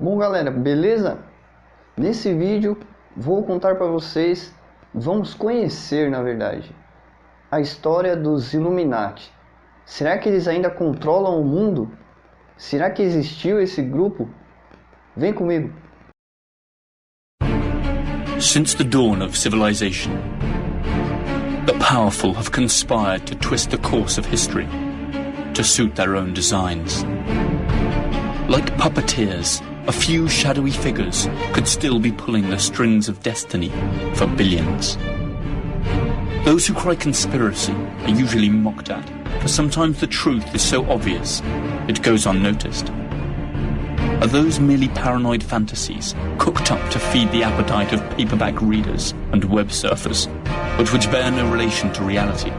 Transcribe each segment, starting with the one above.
Bom galera, beleza? Nesse vídeo vou contar para vocês, vamos conhecer na verdade, a história dos Illuminati. Será que eles ainda controlam o mundo? Será que existiu esse grupo? Vem comigo! Since the dawn of civilization, the powerful have conspired to twist the course of history to suit their own designs. Like puppeteers, a few shadowy figures could still be pulling the strings of destiny for billions. Those who cry conspiracy are usually mocked at, for sometimes the truth is so obvious it goes unnoticed. Are those merely paranoid fantasies cooked up to feed the appetite of paperback readers and web surfers, but which bear no relation to reality?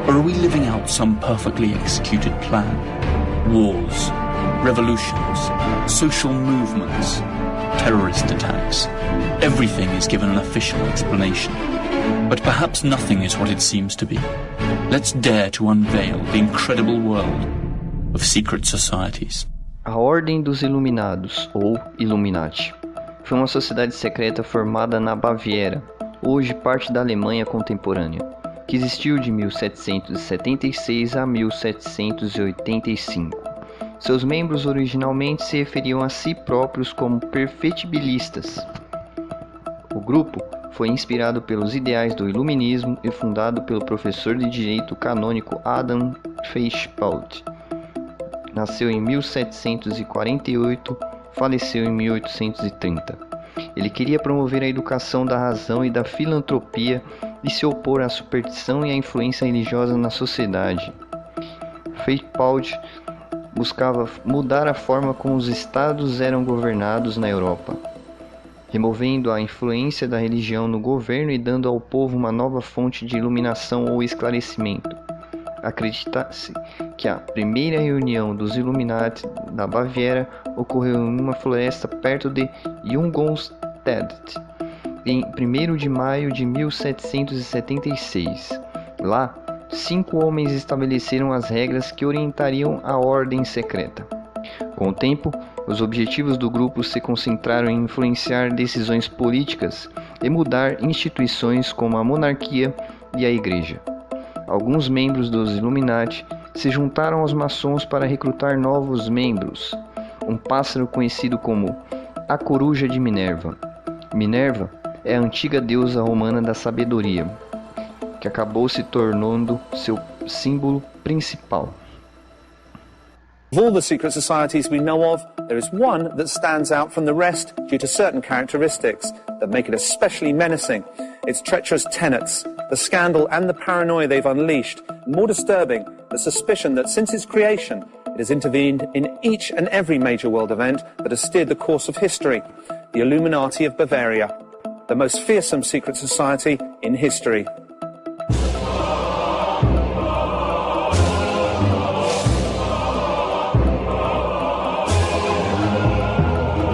Or are we living out some perfectly executed plan? Wars, revolutions, social movements, terrorist attacks. Everything is given an official explanation. But perhaps nothing is what it seems to be. Let's dare to unveil the incredible world of secret societies. A Ordem dos Iluminados, ou Illuminati, foi uma sociedade secreta formada na Baviera, hoje parte da Alemanha contemporânea, que existiu de 1776 a 1785. Seus membros originalmente se referiam a si próprios como perfectibilistas. O grupo foi inspirado pelos ideais do Iluminismo e fundado pelo professor de direito canônico Adam Weishaupt. Nasceu em 1748, faleceu em 1830. Ele queria promover a educação da razão e da filantropia e se opor à superstição e à influência religiosa na sociedade. Weishaupt buscava mudar a forma como os estados eram governados na Europa, removendo a influência da religião no governo e dando ao povo uma nova fonte de iluminação ou esclarecimento. Acredita-se que a primeira reunião dos Illuminati da Baviera ocorreu em uma floresta perto de Jungstadt, em 1º de maio de 1776. Lá, 5 homens estabeleceram as regras que orientariam a ordem secreta. Com o tempo, os objetivos do grupo se concentraram em influenciar decisões políticas e mudar instituições como a monarquia e a igreja. Alguns membros dos Illuminati se juntaram aos maçons para recrutar novos membros. Um pássaro conhecido como a coruja de Minerva. Minerva é a antiga deusa romana da sabedoria, que acabou se tornando seu símbolo principal. Of all the secret societies we know of, there is one that stands out from the rest due to certain characteristics that make it especially menacing. Its treacherous tenets, the scandal and the paranoia they've unleashed, and more disturbing, the suspicion that since its creation, it has intervened in each and every major world event that has steered the course of history. The Illuminati of Bavaria, the most fearsome secret society in history.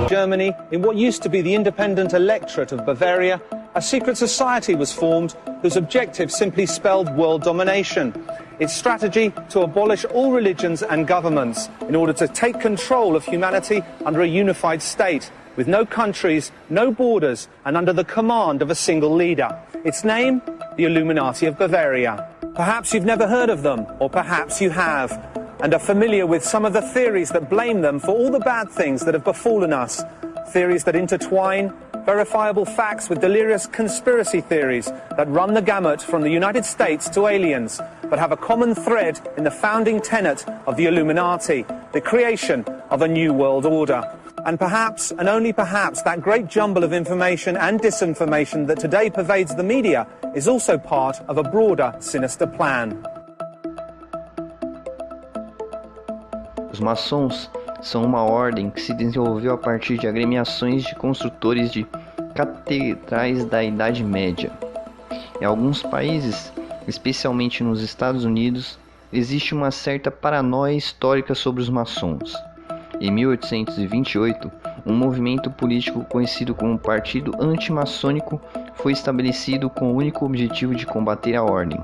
Germany, in what used to be the independent electorate of Bavaria, a secret society was formed whose objective simply spelled world domination. Its strategy to abolish all religions and governments in order to take control of humanity under a unified state, with no countries, no borders, and under the command of a single leader. Its name, the Illuminati of Bavaria. Perhaps you've never heard of them, or perhaps you have, and are familiar with some of the theories that blame them for all the bad things that have befallen us. Theories that intertwine verifiable facts with delirious conspiracy theories that run the gamut from the United States to aliens, but have a common thread in the founding tenet of the Illuminati, the creation of a new world order. And perhaps, and only perhaps, that great jumble of information and disinformation that today pervades the media is also part of a broader, sinister plan. Os maçons são uma ordem que se desenvolveu a partir de agremiações de construtores de catedrais da Idade Média. Em alguns países, especialmente nos Estados Unidos, existe uma certa paranoia histórica sobre os maçons. Em 1828, um movimento político conhecido como Partido Antimaçônico foi estabelecido com o único objetivo de combater a ordem.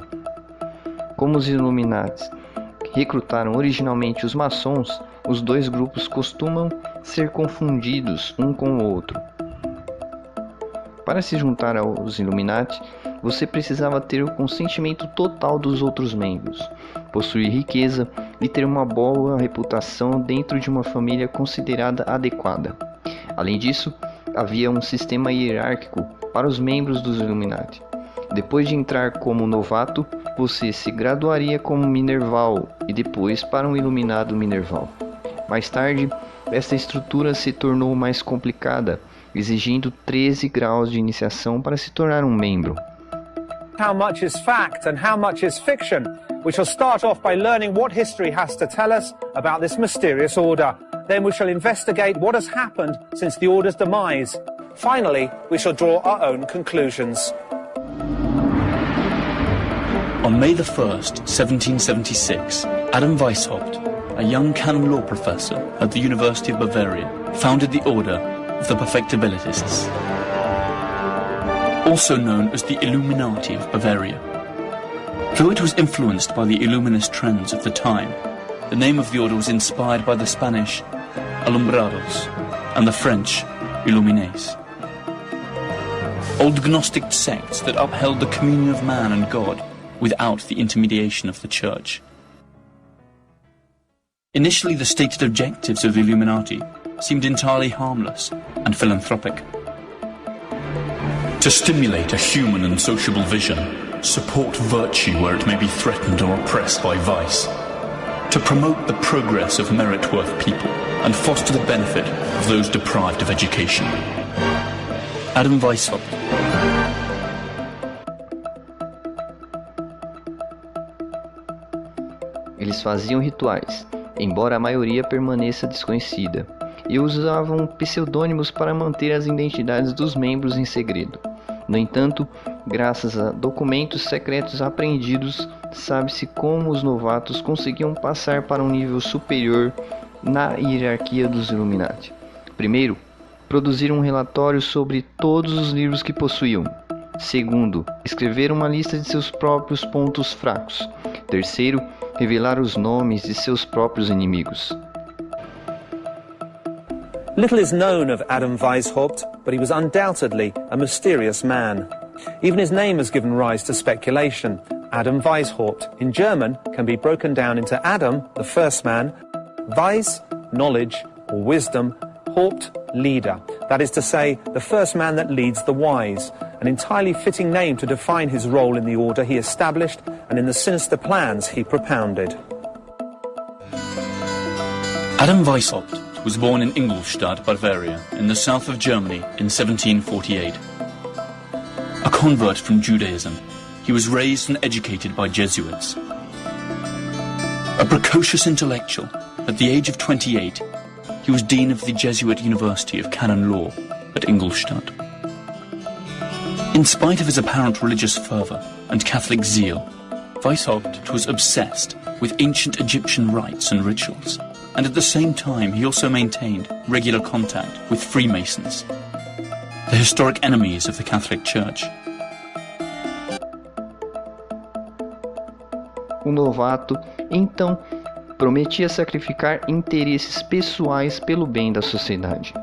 Como os Illuminati recrutaram originalmente os maçons, os dois grupos costumam ser confundidos um com o outro. Para se juntar aos Illuminati, você precisava ter o consentimento total dos outros membros, possuir riqueza e ter uma boa reputação dentro de uma família considerada adequada. Além disso, havia um sistema hierárquico para os membros dos Illuminati. Depois de entrar como novato, você se graduaria como Minerval e depois para um Iluminado Minerval. Mais tarde, esta estrutura se tornou mais complicada, exigindo 13 graus de iniciação para se tornar um membro. How much is fact and how much is fiction? We shall start off by learning what history has to tell us about this mysterious order. Then we shall investigate what has happened since the order's demise. Finally, we shall draw our own conclusions. On May the 1st, 1776, Adam Weishaupt, a young canon law professor at the University of Bavaria, founded the Order of the Perfectibilists, also known as the Illuminati of Bavaria. Though it was influenced by the Illuminist trends of the time, the name of the order was inspired by the Spanish Alumbrados and the French Illuminés, old Gnostic sects that upheld the communion of man and God without the intermediation of the Church. Initially, the stated objectives of the Illuminati seemed entirely harmless and philanthropic. To stimulate a human and sociable vision, support virtue where it may be threatened or oppressed by vice, to promote the progress of merit-worth people and foster the benefit of those deprived of education. Adam Weishaupt. Eles faziam rituais, embora a maioria permaneça desconhecida, e usavam pseudônimos para manter as identidades dos membros em segredo. No entanto, graças a documentos secretos apreendidos, sabe-se como os novatos conseguiam passar para um nível superior na hierarquia dos Illuminati. Primeiro, produzir um relatório sobre todos os livros que possuíam. Segundo, escrever uma lista de seus próprios pontos fracos. Terceiro, revelar os nomes de seus próprios inimigos. Little is known of Adam Weishaupt, but he was undoubtedly a mysterious man. Even his name has given rise to speculation. Adam Weishaupt, in German, can be broken down into Adam, the first man, Weis, knowledge or wisdom, Haupt, leader. That is to say, the first man that leads the wise. An entirely fitting name to define his role in the order he established and in the sinister plans he propounded. Adam Weishaupt was born in Ingolstadt, Bavaria, in the south of Germany in 1748. A convert from Judaism, he was raised and educated by Jesuits. A precocious intellectual, at the age of 28, he was dean of the Jesuit University of Canon Law at Ingolstadt. In spite of his apparent religious fervour and Catholic zeal, Weishaupt was obsessed with ancient Egyptian rites and rituals, and at the same time he also maintained regular contact with Freemasons, the historic enemies of the Catholic Church. O novato, então, prometia sacrificar interesses pessoais pelo bem da sociedade.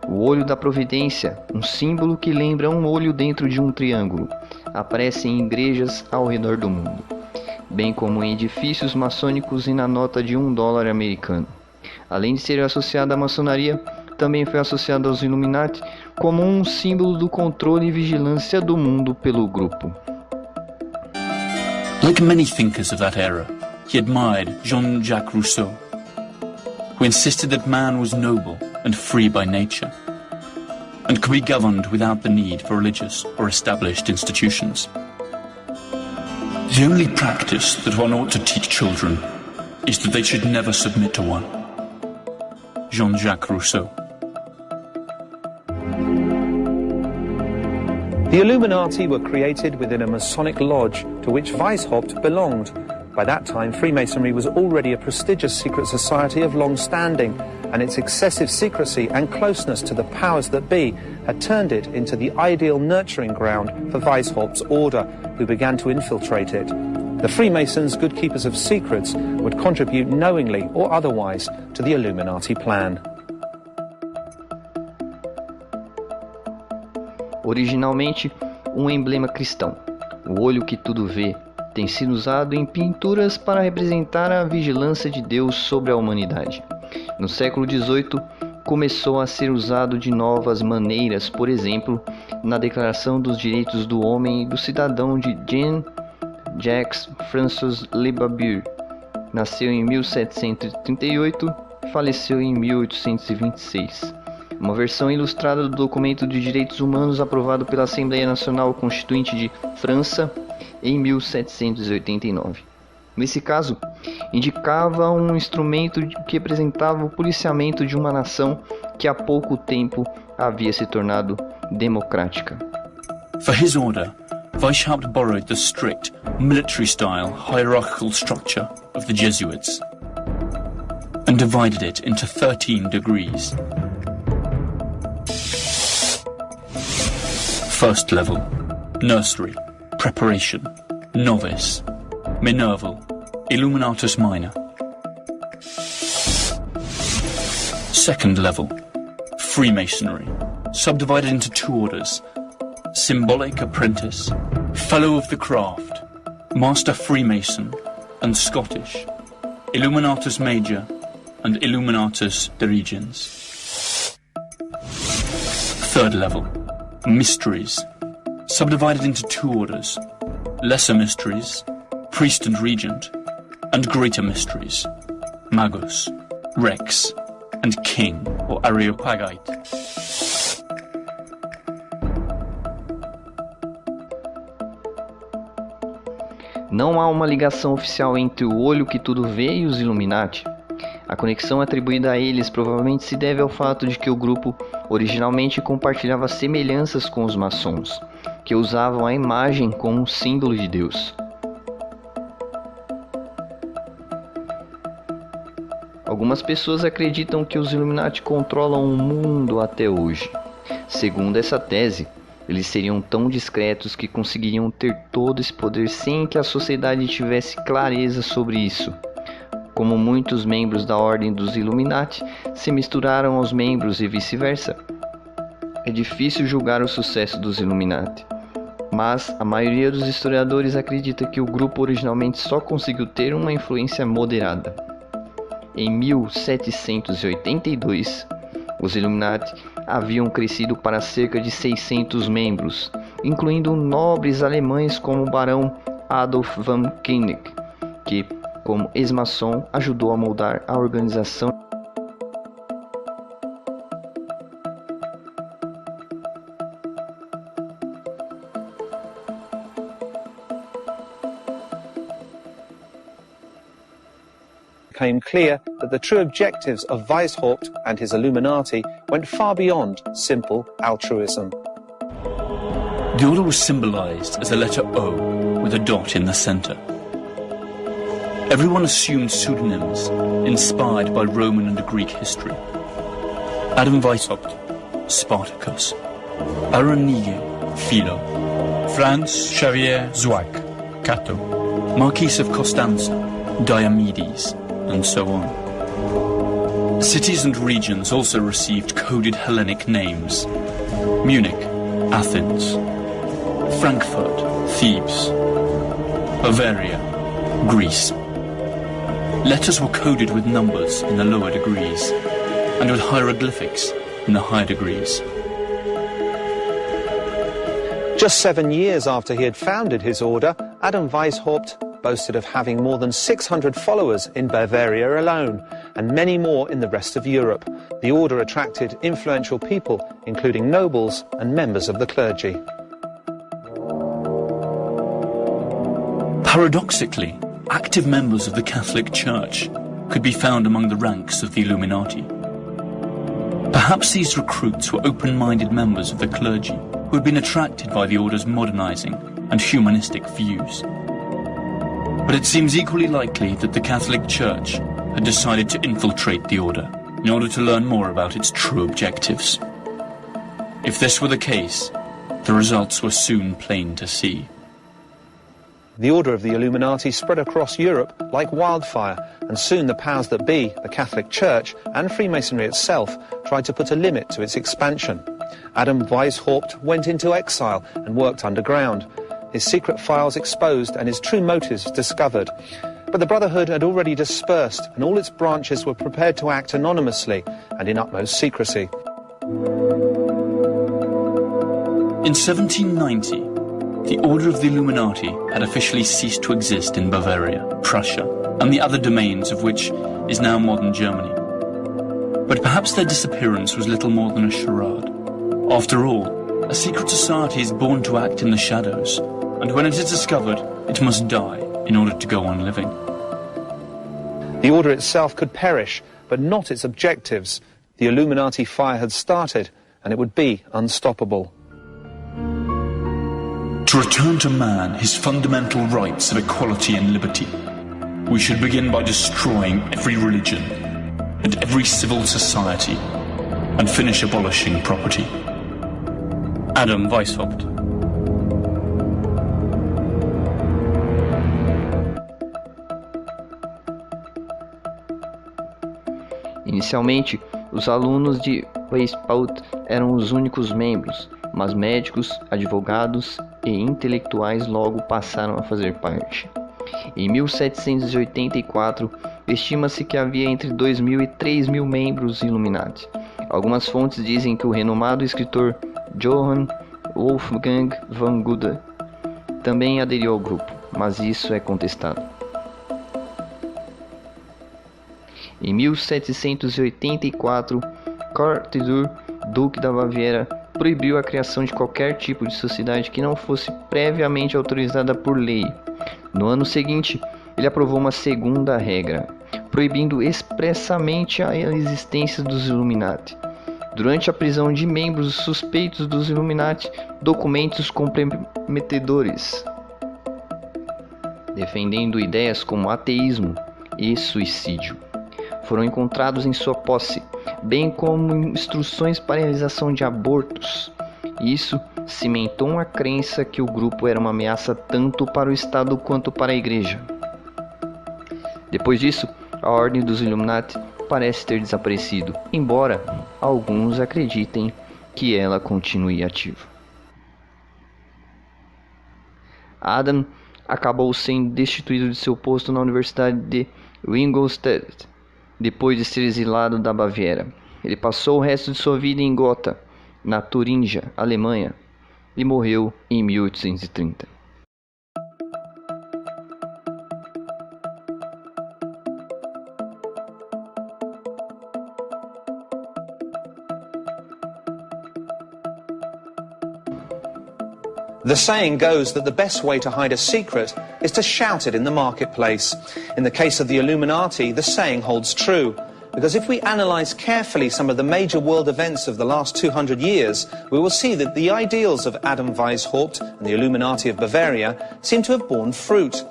O olho da providência, um símbolo que lembra um olho dentro de um triângulo, aparece em igrejas ao redor do mundo, bem como em edifícios maçônicos e na nota de $1 americano. Além de ser associado à maçonaria, também foi associado aos Illuminati como um símbolo do controle e vigilância do mundo pelo grupo. Like many thinkers of that era, he admired Jean-Jacques Rousseau, who insisted that man was noble and free by nature, and could be governed without the need for religious or established institutions. The only practice that one ought to teach children is that they should never submit to one. Jean-Jacques Rousseau. The Illuminati were created within a Masonic lodge to which Weishaupt belonged. By that time, Freemasonry was already a prestigious secret society of long standing, and its excessive secrecy and closeness to the powers that be had turned it into the ideal nurturing ground for Weishaupt's order, who began to infiltrate it. The Freemasons, good keepers of secrets, would contribute knowingly or otherwise to the Illuminati plan. Originalmente, um emblema cristão, o olho que tudo vê, tem sido usado em pinturas para representar a vigilância de Deus sobre a humanidade. No século XVIII, começou a ser usado de novas maneiras, por exemplo, na Declaração dos Direitos do Homem e do Cidadão de Jean-Jacques François Le Babur. Nasceu em 1738 e faleceu em 1826. Uma versão ilustrada do documento de direitos humanos aprovado pela Assembleia Nacional Constituinte de França em 1789. Nesse caso, indicava um instrumento que representava o policiamento de uma nação que há pouco tempo havia se tornado democrática. For his order, Weishaupt borrowed the strict, military-style hierarchical structure of the Jesuits and divided it into 13 degrees. First level, nursery, preparation, novice, Minerval, Illuminatus minor. Second level, Freemasonry, subdivided into 2 orders, Symbolic Apprentice, Fellow of the Craft, Master Freemason, and Scottish, Illuminatus Major, and Illuminatus Dirigens. Third level, Mysteries, subdivided into 2 orders, Lesser Mysteries, Priest and Regent, and Greater Mysteries, Magus, Rex, and King, or Areopagite. Não há uma ligação oficial entre o olho que tudo vê e os Illuminati. A conexão atribuída a eles provavelmente se deve ao fato de que o grupo originalmente compartilhava semelhanças com os maçons, que usavam a imagem como um símbolo de Deus. Algumas pessoas acreditam que os Illuminati controlam o mundo até hoje. Segundo essa tese, eles seriam tão discretos que conseguiriam ter todo esse poder sem que a sociedade tivesse clareza sobre isso. Como muitos membros da ordem dos Illuminati se misturaram aos membros e vice-versa. É difícil julgar o sucesso dos Illuminati, mas a maioria dos historiadores acredita que o grupo originalmente só conseguiu ter uma influência moderada. Em 1782, os Illuminati haviam crescido para cerca de 600 membros, incluindo nobres alemães como o barão Adolf von Koenig, que, como ex-maçom, ajudou a moldar a organização. Became clear that the true objectives of Weishaupt and his Illuminati went far beyond simple altruism. The order was symbolized as a letter O with a dot in the center. Everyone assumed pseudonyms inspired by Roman and Greek history. Adam Weishaupt, Spartacus. Aaron Nige, Philo. Franz Xavier Zwack, Cato. Marquis of Constanza, Diomedes, and so on. Cities and regions also received coded Hellenic names. Munich, Athens. Frankfurt, Thebes. Bavaria, Greece. Letters were coded with numbers in the lower degrees, and with hieroglyphics in the higher degrees. Just 7 years after he had founded his order, Adam Weishaupt boasted of having more than 600 followers in Bavaria alone, and many more in the rest of Europe. The order attracted influential people, including nobles and members of the clergy. Paradoxically, active members of the Catholic Church could be found among the ranks of the Illuminati. Perhaps these recruits were open-minded members of the clergy who had been attracted by the order's modernizing and humanistic views. But it seems equally likely that the Catholic Church had decided to infiltrate the order in order to learn more about its true objectives. If this were the case, the results were soon plain to see. The order of the Illuminati spread across Europe like wildfire, and soon the powers that be, the Catholic Church and Freemasonry itself, tried to put a limit to its expansion. Adam Weishaupt went into exile and worked underground. His secret files exposed and his true motives discovered. But the Brotherhood had already dispersed, and all its branches were prepared to act anonymously and in utmost secrecy. In 1790, the Order of the Illuminati had officially ceased to exist in Bavaria, Prussia, and the other domains of which is now modern Germany. But perhaps their disappearance was little more than a charade. After all, a secret society is born to act in the shadows, and when it is discovered, it must die in order to go on living. The Order itself could perish, but not its objectives. The Illuminati fire had started, and it would be unstoppable. To return to man his fundamental rights of equality and liberty, we should begin by destroying every religion and every civil society, and finish abolishing property. Adam Weishaupt. Inicialmente, os alunos de Weishaupt eram os únicos membros, mas médicos, advogados e intelectuais logo passaram a fazer parte. Em 1784, estima-se que havia entre 2.000 e 3.000 membros Illuminati. Algumas fontes dizem que o renomado escritor Johann Wolfgang von Goethe também aderiu ao grupo, mas isso é contestado. Em 1784, Karl-Theodor, duque da Baviera, proibiu a criação de qualquer tipo de sociedade que não fosse previamente autorizada por lei. No ano seguinte, ele aprovou uma segunda regra, proibindo expressamente a existência dos Illuminati. Durante a prisão de membros suspeitos dos Illuminati, documentos comprometedores, defendendo ideias como ateísmo e suicídio, foram encontrados em sua posse, bem como instruções para a realização de abortos. Isso cimentou a crença que o grupo era uma ameaça tanto para o Estado quanto para a Igreja. Depois disso, a Ordem dos Illuminati parece ter desaparecido, embora alguns acreditem que ela continue ativa. Adam acabou sendo destituído de seu posto na Universidade de Ingolstadt, depois de ser exilado da Baviera. Ele passou o resto de sua vida em Gotha, na Turíngia, Alemanha, e morreu em 1830. The saying goes that the best way to hide a secret is to shout it in the marketplace. In the case of the Illuminati, the saying holds true. Because if we analyse carefully some of the major world events of the last 200 years, we will see that the ideals of Adam Weishaupt and the Illuminati of Bavaria seem to have borne fruit.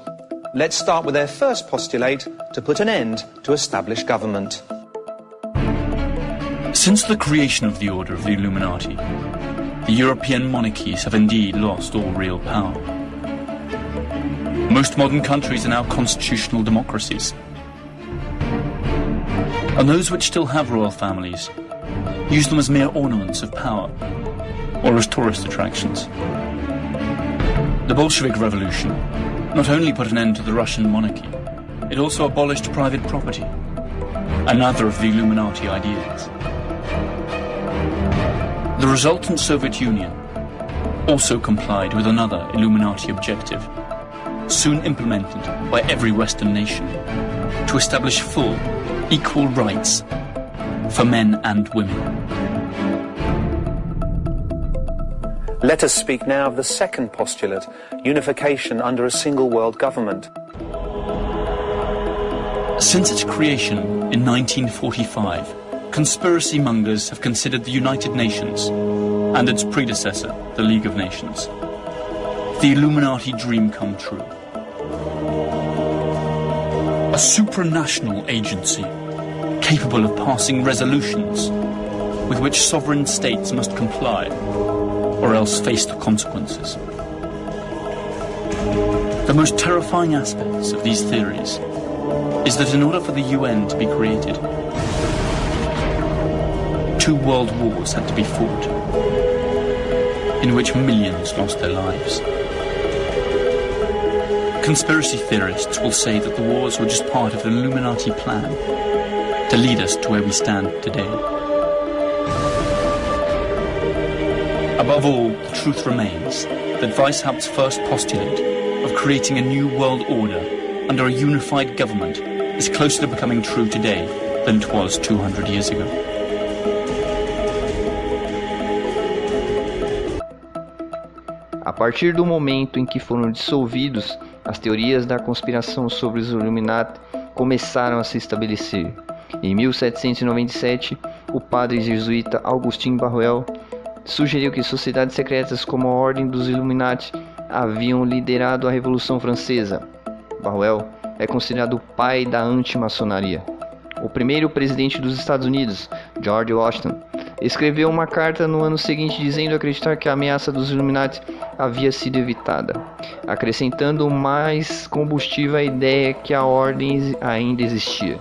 Let's start with their first postulate, to put an end to established government. Since the creation of the Order of the Illuminati, the European monarchies have indeed lost all real power. Most modern countries are now constitutional democracies. And those which still have royal families use them as mere ornaments of power, or as tourist attractions. The Bolshevik Revolution not only put an end to the Russian monarchy, it also abolished private property, another of the Illuminati ideas. The resultant Soviet Union also complied with another Illuminati objective, soon implemented by every Western nation, to establish full, equal rights for men and women. Let us speak now of the second postulate, unification under a single world government. Since its creation in 1945, conspiracy mongers have considered the United Nations and its predecessor, the League of Nations, the Illuminati dream come true. A supranational agency capable of passing resolutions with which sovereign states must comply or else face the consequences. The most terrifying aspects of these theories is that in order for the UN to be created, 2 world wars had to be fought, in which millions lost their lives. Conspiracy theorists will say that the wars were just part of an Illuminati plan to lead us to where we stand today. Above all, the truth remains that Weishaupt's first postulate of creating a new world order under a unified government is closer to becoming true today than it was 200 years ago. A partir do momento em que foram dissolvidos, as teorias da conspiração sobre os Illuminati começaram a se estabelecer. Em 1797, o padre jesuíta Augustin Barruel sugeriu que sociedades secretas como a Ordem dos Illuminati haviam liderado a Revolução Francesa. Barruel é considerado o pai da antimaçonaria. O primeiro presidente dos Estados Unidos, George Washington, escreveu uma carta no ano seguinte dizendo acreditar que a ameaça dos Illuminati havia sido evitada, acrescentando mais combustível à ideia que a ordem ainda existia.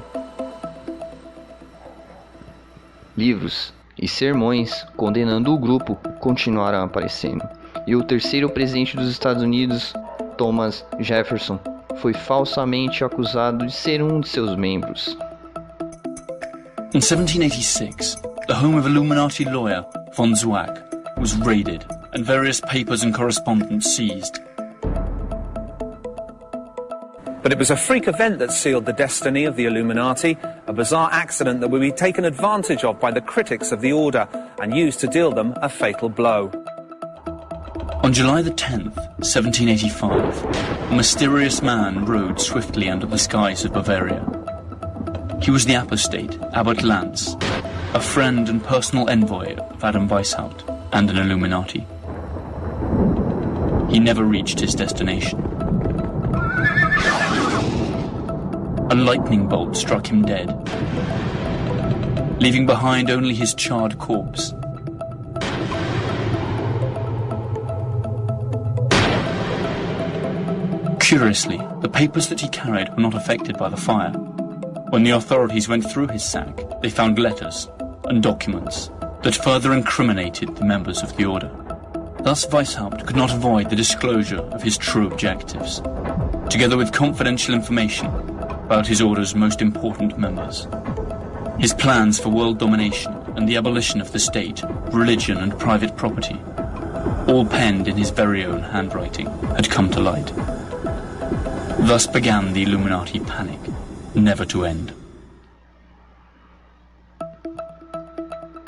Livros e sermões condenando o grupo continuaram aparecendo, e o terceiro presidente dos Estados Unidos, Thomas Jefferson, foi falsamente acusado de ser um de seus membros. In 1786, the home of Illuminati lawyer von Zwack was raided and various papers and correspondence seized. But it was a freak event that sealed the destiny of the Illuminati, a bizarre accident that would be taken advantage of by the critics of the order and used to deal them a fatal blow. On July the 10th, 1785, a mysterious man rode swiftly under the skies of Bavaria. He was the apostate Abbot Lance, a friend and personal envoy of Adam Weishaupt and an Illuminati. He never reached his destination. A lightning bolt struck him dead, leaving behind only his charred corpse. Curiously, the papers that he carried were not affected by the fire. When the authorities went through his sack, they found letters and documents that further incriminated the members of the order. Thus Weishaupt could not avoid the disclosure of his true objectives, together with confidential information about his order's most important members. His plans for world domination and the abolition of the state, religion and private property, all penned in his very own handwriting, had come to light. Thus began the Illuminati panic, never to end.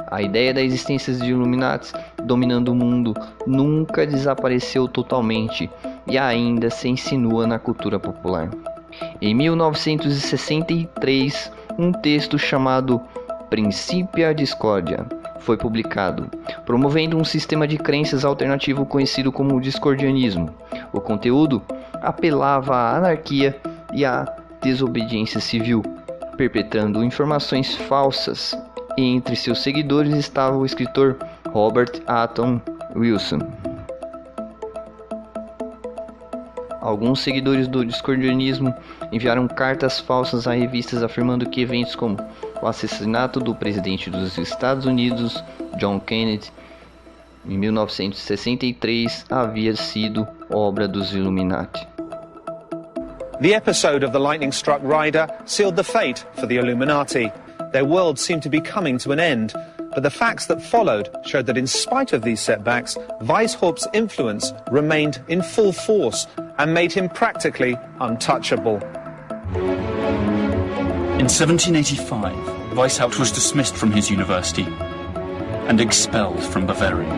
A ideia da existência de Illuminati dominando o mundo nunca desapareceu totalmente e ainda se insinua na cultura popular. Em 1963, um texto chamado Principia Discordia foi publicado, promovendo um sistema de crenças alternativo conhecido como discordianismo. O conteúdo apelava à anarquia e à desobediência civil, perpetrando informações falsas. E entre seus seguidores estava o escritor Robert Anton Wilson. Alguns seguidores do discordianismo enviaram cartas falsas a revistas afirmando que eventos como o assassinato do presidente dos Estados Unidos, John Kennedy, em 1963, havia sido obra dos Illuminati. The episode of the lightning-struck rider sealed the fate for the Illuminati. Their world seemed to be coming to an end, but the facts that followed showed that in spite of these setbacks, Weishaupt's influence remained in full force and made him practically untouchable. In 1785, Weishaupt was dismissed from his university and expelled from Bavaria.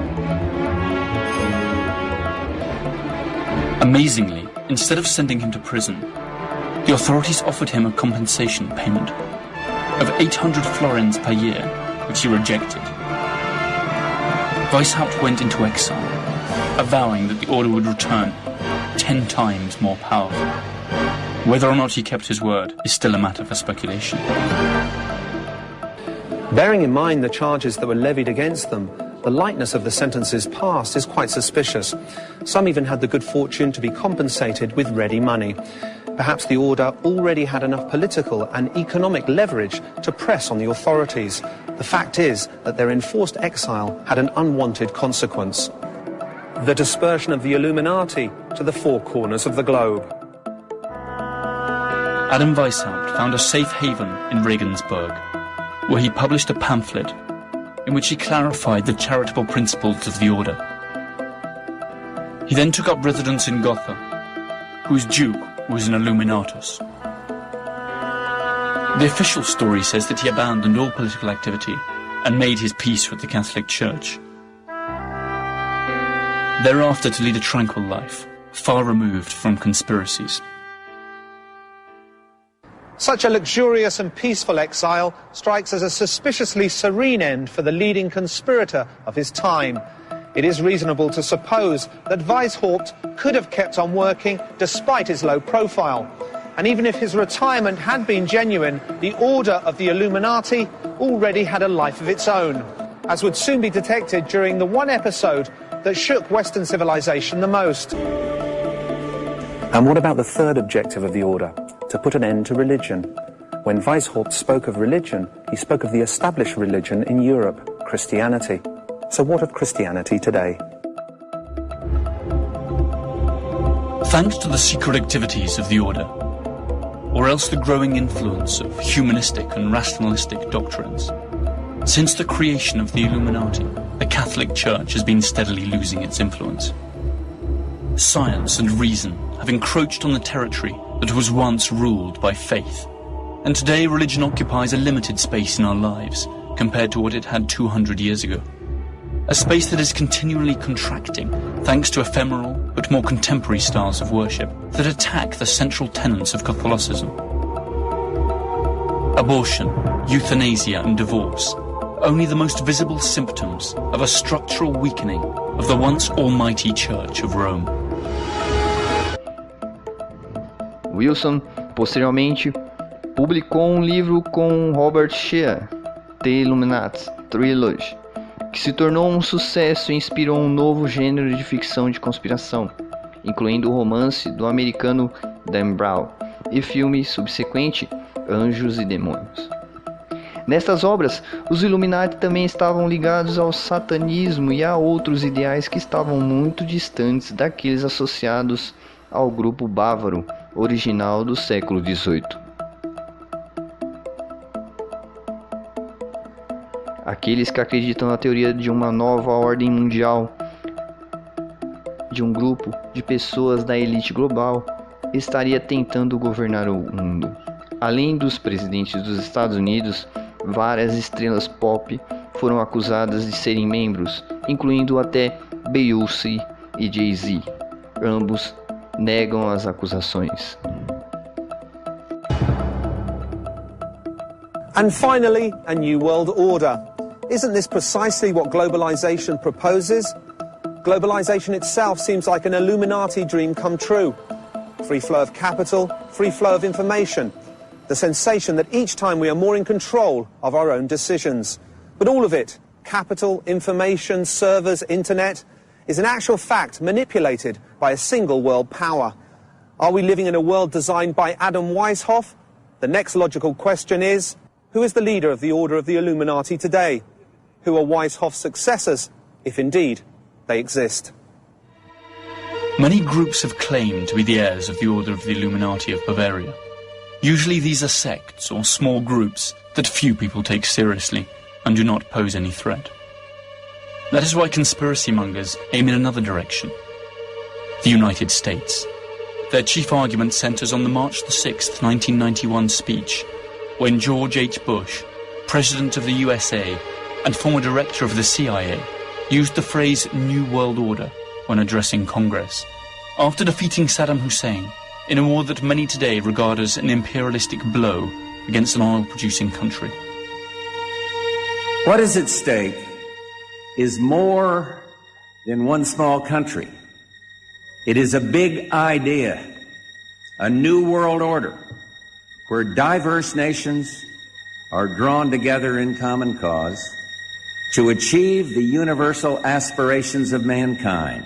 Amazingly, instead of sending him to prison, the authorities offered him a compensation payment of 800 florins per year, which he rejected. Weishaupt went into exile, avowing that the order would return 10 times more powerful. Whether or not he kept his word is still a matter for speculation. Bearing in mind the charges that were levied against them, the lightness of the sentences passed is quite suspicious. Some even had the good fortune to be compensated with ready money. Perhaps the order already had enough political and economic leverage to press on the authorities. The fact is that their enforced exile had an unwanted consequence: the dispersion of the Illuminati to the four corners of the globe. Adam Weishaupt found a safe haven in Regensburg, where he published a pamphlet in which he clarified the charitable principles of the order. He then took up residence in Gotha, whose duke was an Illuminatus. The official story says that he abandoned all political activity and made his peace with the Catholic Church. Thereafter to lead a tranquil life, far removed from conspiracies. Such a luxurious and peaceful exile strikes as a suspiciously serene end for the leading conspirator of his time. It is reasonable to suppose that Weishaupt could have kept on working despite his low profile. And even if his retirement had been genuine, the order of the Illuminati already had a life of its own, as would soon be detected during the one episode that shook Western civilization the most. And what about the third objective of the order? To put an end to religion. When Weishaupt spoke of religion, he spoke of the established religion in Europe, Christianity. So what of Christianity today? Thanks to the secret activities of the order, or else the growing influence of humanistic and rationalistic doctrines, since the creation of the Illuminati, the Catholic Church has been steadily losing its influence. Science and reason have encroached on the territory that was once ruled by faith, and today religion occupies a limited space in our lives compared to what it had 200 years ago. A space that is continually contracting thanks to ephemeral but more contemporary styles of worship that attack the central tenets of Catholicism. Abortion, euthanasia and divorce, only the most visible symptoms of a structural weakening of the once almighty Church of Rome. Wilson, posteriormente, publicou livro com Robert Shea, The Illuminati Trilogy, que se tornou sucesso e inspirou novo gênero de ficção de conspiração, incluindo o romance do americano Dan Brown e filme subsequente Anjos e Demônios. Nestas obras, os Illuminati também estavam ligados ao satanismo e a outros ideais que estavam muito distantes daqueles associados ao grupo bávaro original do século XVIII. Aqueles que acreditam na teoria de uma nova ordem mundial, de um grupo de pessoas da elite global, estaria tentando governar o mundo. Além dos presidentes dos Estados Unidos, várias estrelas pop foram acusadas de serem membros, incluindo até Beyoncé e Jay-Z. Ambos negam as acusações. And finally, a new world order. Isn't this precisely what globalization proposes? Globalization itself seems like an Illuminati dream come true. Free flow of capital, free flow of information. The sensation that each time we are more in control of our own decisions. But all of it, capital, information, servers, internet, is in actual fact manipulated by a single world power. Are we living in a world designed by Adam Weishaupt? The next logical question is, who is the leader of the order of the Illuminati today? Who are Weishaupt's successors, if indeed they exist? Many groups have claimed to be the heirs of the Order of the Illuminati of Bavaria. Usually these are sects or small groups that few people take seriously and do not pose any threat. That is why conspiracy mongers aim in another direction: the United States. Their chief argument centers on the March 6, 1991 speech, when George H. Bush, President of the USA and former director of the CIA, used the phrase New World Order when addressing Congress, after defeating Saddam Hussein in a war that many today regard as an imperialistic blow against an oil-producing country. What is at stake is more than one small country. It is a big idea, a new world order, where diverse nations are drawn together in common cause to achieve the universal aspirations of mankind.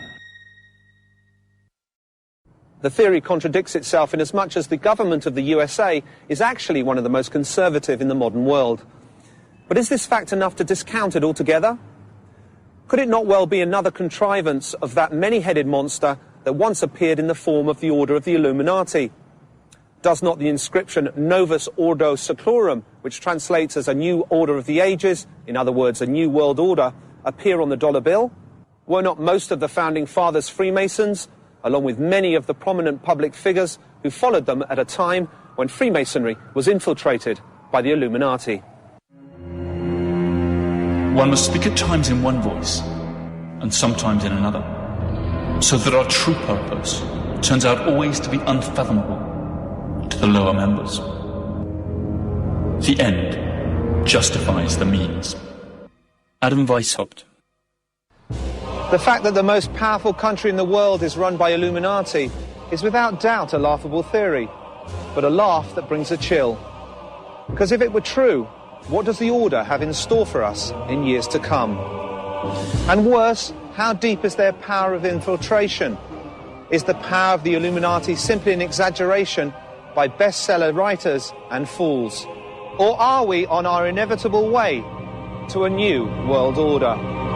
The theory contradicts itself in as much as the government of the USA is actually one of the most conservative in the modern world. But is this fact enough to discount it altogether? Could it not well be another contrivance of that many-headed monster that once appeared in the form of the Order of the Illuminati? Does not the inscription Novus Ordo Seclorum, which translates as a new order of the ages, in other words, a new world order, appear on the dollar bill? Were not most of the founding fathers Freemasons, along with many of the prominent public figures who followed them at a time when Freemasonry was infiltrated by the Illuminati? One must speak at times in one voice, and sometimes in another, so that our true purpose turns out always to be unfathomable to the lower members. The end justifies the means. Adam Weishaupt. The fact that the most powerful country in the world is run by Illuminati is without doubt a laughable theory, but a laugh that brings a chill. Because if it were true, what does the Order have in store for us in years to come? And worse, how deep is their power of infiltration? Is the power of the Illuminati simply an exaggeration by bestseller writers and fools? Or are we on our inevitable way to a new world order?